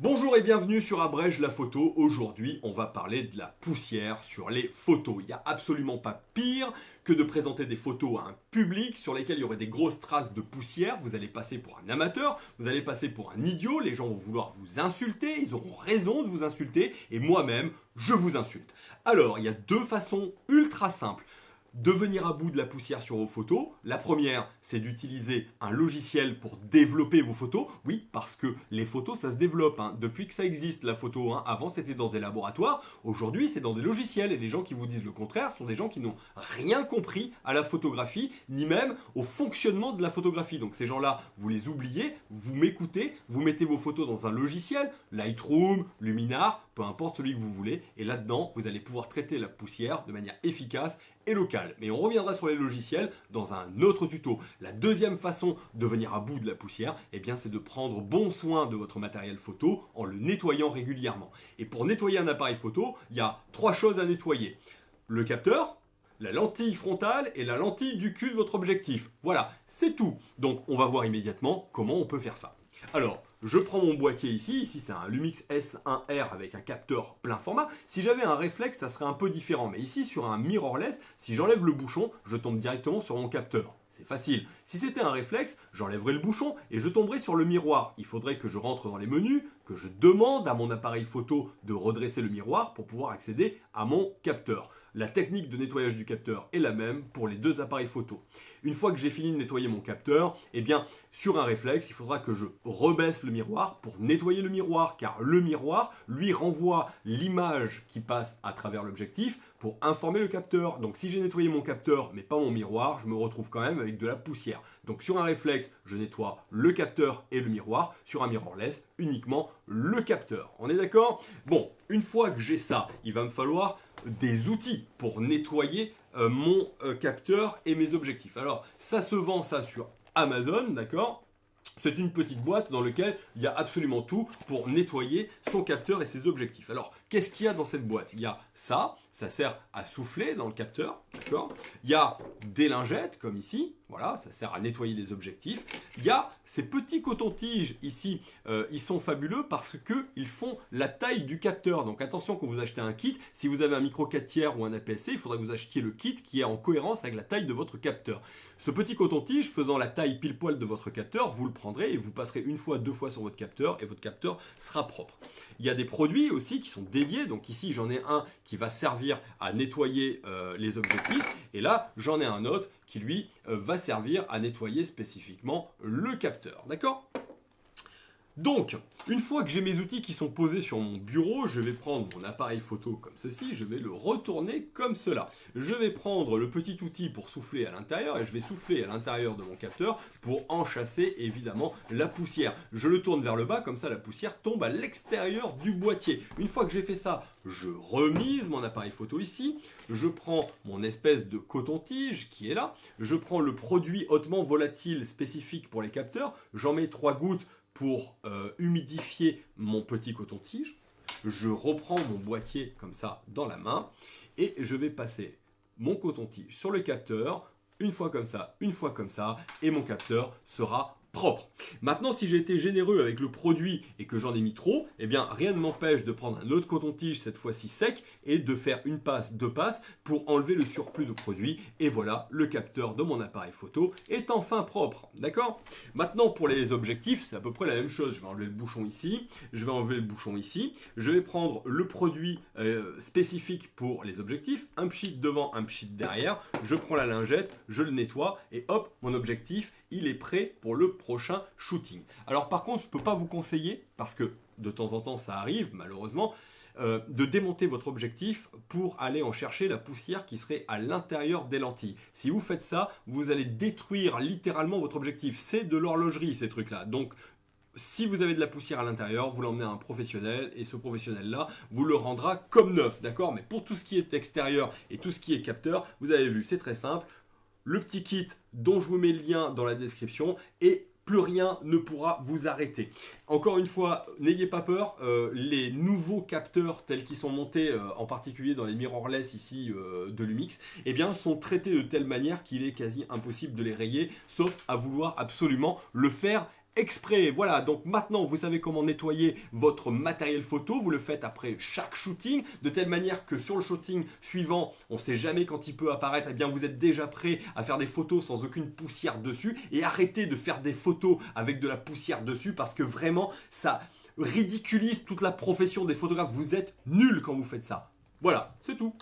Bonjour et bienvenue sur Abrège la photo. Aujourd'hui, on va parler de la poussière sur les photos. Il n'y a absolument pas pire que de présenter des photos à un public sur lesquelles il y aurait des grosses traces de poussière. Vous allez passer pour un amateur, vous allez passer pour un idiot, les gens vont vouloir vous insulter, ils auront raison de vous insulter et moi-même, je vous insulte. Alors, il y a deux façons ultra simples de venir à bout de la poussière sur vos photos. La première, c'est d'utiliser un logiciel pour développer vos photos. Oui, parce que les photos, ça se développe. Depuis que ça existe, la photo, avant c'était dans des laboratoires, aujourd'hui c'est dans des logiciels. Et les gens qui vous disent le contraire sont des gens qui n'ont rien compris à la photographie, ni même au fonctionnement de la photographie. Donc ces gens-là, vous les oubliez, vous m'écoutez, vous mettez vos photos dans un logiciel, Lightroom, Luminar, peu importe celui que vous voulez, et là-dedans, vous allez pouvoir traiter la poussière de manière efficace et locale. Mais on reviendra sur les logiciels dans un autre tuto. La deuxième façon de venir à bout de la poussière, c'est de prendre bon soin de votre matériel photo en le nettoyant régulièrement. Et pour nettoyer un appareil photo, il y a trois choses à nettoyer. Le capteur, la lentille frontale et la lentille du cul de votre objectif. Voilà, c'est tout. Donc on va voir immédiatement comment on peut faire ça. Alors, je prends mon boîtier ici c'est un Lumix S1R avec un capteur plein format. Si j'avais un réflexe, ça serait un peu différent. Mais ici, sur un mirrorless, si j'enlève le bouchon, je tombe directement sur mon capteur. C'est facile. Si c'était un réflexe, j'enlèverais le bouchon et je tomberais sur le miroir. Il faudrait que je rentre dans les menus, que je demande à mon appareil photo de redresser le miroir pour pouvoir accéder à mon capteur. La technique de nettoyage du capteur est la même pour les deux appareils photo. Une fois que j'ai fini de nettoyer mon capteur, sur un réflexe, il faudra que je rebaisse le miroir pour nettoyer le miroir, car le miroir lui renvoie l'image qui passe à travers l'objectif pour informer le capteur. Donc si j'ai nettoyé mon capteur mais pas mon miroir, je me retrouve quand même avec de la poussière. Donc sur un réflexe, je nettoie le capteur et le miroir. Sur un mirrorless, uniquement le capteur. On est d'accord? Bon, une fois que j'ai ça, il va me falloir des outils pour nettoyer mon capteur et mes objectifs. Alors, ça se vend ça sur Amazon, d'accord? C'est une petite boîte dans laquelle il y a absolument tout pour nettoyer son capteur et ses objectifs. Alors, qu'est-ce qu'il y a dans cette boîte? Il y a ça sert à souffler dans le capteur, d'accord? Il y a des lingettes, comme ici, voilà, ça sert à nettoyer des objectifs. Il y a ces petits cotons-tiges ici, ils sont fabuleux parce qu'ils font la taille du capteur. Donc attention quand vous achetez un kit, si vous avez un micro 4 tiers ou un APS-C, il faudra que vous achetiez le kit qui est en cohérence avec la taille de votre capteur. Ce petit coton-tige faisant la taille pile poil de votre capteur, vous le prendrez et vous passerez une fois, deux fois sur votre capteur et votre capteur sera propre. Il y a des produits aussi qui sont dédiés, donc ici j'en ai un qui va servir à nettoyer les objectifs et là j'en ai un autre qui lui va servir à nettoyer spécifiquement le capteur, d'accord? Donc, une fois que j'ai mes outils qui sont posés sur mon bureau, je vais prendre mon appareil photo comme ceci, je vais le retourner comme cela. Je vais prendre le petit outil pour souffler à l'intérieur et je vais souffler à l'intérieur de mon capteur pour enchasser évidemment la poussière. Je le tourne vers le bas, comme ça la poussière tombe à l'extérieur du boîtier. Une fois que j'ai fait ça, je remise mon appareil photo ici, je prends mon espèce de coton-tige qui est là, je prends le produit hautement volatile spécifique pour les capteurs, j'en mets 3 gouttes pour humidifier mon petit coton-tige. Je reprends mon boîtier comme ça dans la main et je vais passer mon coton-tige sur le capteur, une fois comme ça, et mon capteur sera propre. Maintenant, si j'ai été généreux avec le produit et que j'en ai mis trop, rien ne m'empêche de prendre un autre coton-tige, cette fois-ci sec, et de faire une passe, deux passes pour enlever le surplus de produit. Et voilà, le capteur de mon appareil photo est enfin propre. D'accord? Maintenant, pour les objectifs, c'est à peu près la même chose. Je vais enlever le bouchon ici, je vais enlever le bouchon ici. Je vais prendre le produit spécifique pour les objectifs, un pchit devant, un pchit derrière. Je prends la lingette, je le nettoie, et hop, mon objectif, il est prêt pour le prochain shooting. Alors par contre, je ne peux pas vous conseiller, parce que de temps en temps ça arrive malheureusement, de démonter votre objectif pour aller en chercher la poussière qui serait à l'intérieur des lentilles. Si vous faites ça, vous allez détruire littéralement votre objectif. C'est de l'horlogerie ces trucs-là. Donc si vous avez de la poussière à l'intérieur, vous l'emmenez à un professionnel et ce professionnel-là vous le rendra comme neuf, d'accord? Mais pour tout ce qui est extérieur et tout ce qui est capteur, vous avez vu, c'est très simple. Le petit kit dont je vous mets le lien dans la description et plus rien ne pourra vous arrêter. Encore une fois, n'ayez pas peur, les nouveaux capteurs tels qu'ils sont montés, en particulier dans les mirrorless ici de Lumix, sont traités de telle manière qu'il est quasi impossible de les rayer, sauf à vouloir absolument le faire exprès. Voilà, donc maintenant vous savez comment nettoyer votre matériel photo, vous le faites après chaque shooting, de telle manière que sur le shooting suivant, on ne sait jamais quand il peut apparaître, et bien vous êtes déjà prêt à faire des photos sans aucune poussière dessus, et arrêtez de faire des photos avec de la poussière dessus, parce que vraiment ça ridiculise toute la profession des photographes, vous êtes nuls quand vous faites ça. Voilà, c'est tout.